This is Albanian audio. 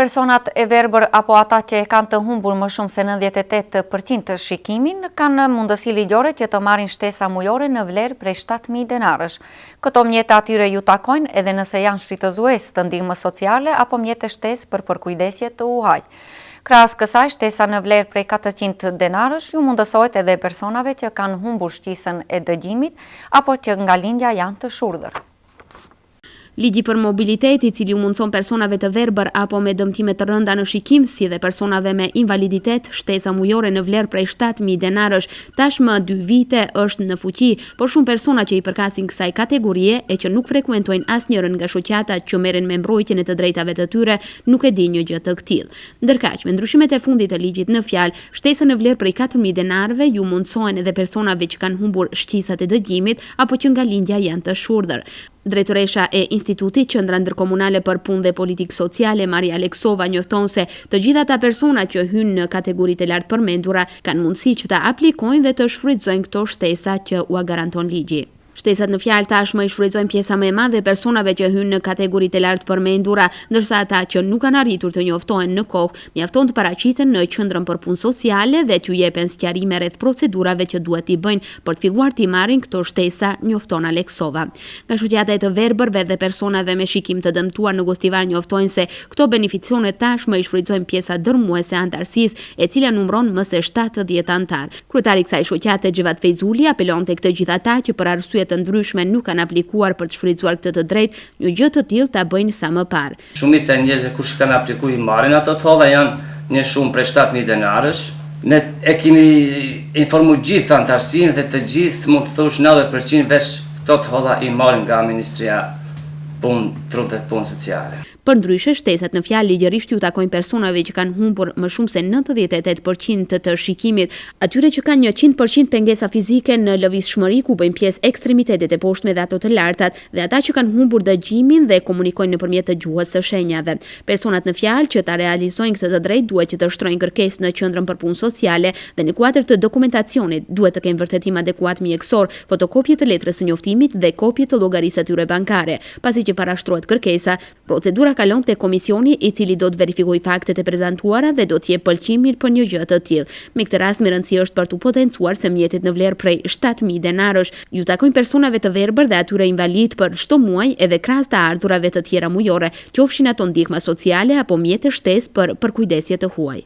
Personat e verbër apo ata që kanë të humbur më shumë se 98% të shikimin kanë mundësi ligjore që të marrin shtesa mujore në vlerë prej 7.000 denarësh. Këto mjete atyre ju takojnë edhe nëse janë shfrytëzues të ndihmës sociale apo mjete shtesë për përkujdesje të uaj. Krahas kësaj, shtesa në vlerë prej 400 denarësh ju mundësohet edhe personave që kanë humbur shqisën e dëgjimit apo që nga lindja janë të shurdhër. Ligji për mobilitet, i cili u mundson personave të verbër apo me dëmtime të rënda në shikim, si dhe personave me invaliditet, shtesa mujore në vlerë prej 7.000 denarësh, tashmë 2 vite është në fuqi, por shumë persona që i përkasin kësaj kategorie e që nuk frekuentojnë asnjërin nga shoqatat që merren me mbrojtjen e të drejtave të tyre, nuk e di një gjë të tillë. Ndërkaq, me ndryshimet e fundit të ligjit në fjalë, shtesa në vlerë prej 4.000 denarëve ju mundsohen edhe personave që kanë humbur shqisat e dëgjimit apo që nga lindja janë të shurdhër. Drejtoresha e Institutit Qendra Ndërkomunale për Punë dhe Politikë Sociale, Maria Aleksova, njofton se të gjitha ata persona që hynë në kategoritë e lartë përmendura kanë mundësi që ta aplikojnë dhe të shfrytëzojnë këto shtesa që ua garanton ligji. Shtesat në fjalë tashmë i shfrytëzojnë pjesa më e madhe e personave që hynë në kategoritë e lartë përmendura, ndërsa ata që nuk kanë arritur të njoftohen në kohë, mjafton të paraqiten në Qendrën për Punë Sociale dhe t'ju jepen sqarime rreth procedurave që duhet t'i bëjnë për të filluar t'i marrin këto shtesa, njofton Aleksova. Nga shoqata e të verbërve dhe personave me shikim të dëmtuar në Gostivar njoftojnë se këto beneficione tashmë i shfrytëzojnë pjesa dërmuese e antarësisë, e cila numëron më se 70 antar. Kryetari i kësaj shoqate, Xhevat Fejzuli, apelon tek të gjithë ata që për arsye të ndryshme nuk kanë aplikuar për të shfrytzuar këtë të drejtë, një gjë të tillë ta bëjnë sa më parë. Shumica e njerëzve kush kanë aplikuar i marrin ato tolla, janë një shumë prej 7.000 denarësh. Ne e kemi informuar gjithë antarësinë dhe të gjithë mund të thosh 90% veç këto tolla i marrin nga Ministria Trut dhe Punë Sociale. Për ndryshe, shtesat në fjalë ligjërisht ju takojnë personave që kanë humbur më shumë se 98% të shikimit, atyre që kanë 100% pengesa fizike në lëvizshmëri ku bëjnë pjesë ekstremitetet e poshtme dhe ato të lartat, dhe ata që kanë humbur dëgjimin dhe komunikojnë nëpërmjet të gjuhës së shenjave. Personat në fjalë që ta realizojnë këtë të drejtë duhet që të shtrojnë kërkesë në Qendrën për Punë Sociale dhe në kuadër të dokumentacionit duhet të kenë vërtetim adekuat mjekësor, fotokopje të letrës së njoftimit dhe kopje të llogarisë tyre bankare. Pasi që parashtrohet kërkesa, procedura kalon te komisioni i cili do të verifikojë faktet e prezantuara dhe do të jep pëlqimin për një gjë të tillë. Me këtë rast më rëndësi është për të potencuar se mjetet në vlerë prej 7.000 denarësh ju takojnë personave të verbër dhe atyre invalid për çdo muaj edhe krahas të ardhurave të tjera mujore, qofshin ato ndihma sociale apo mjete shtesë për përkujdesje të huaj.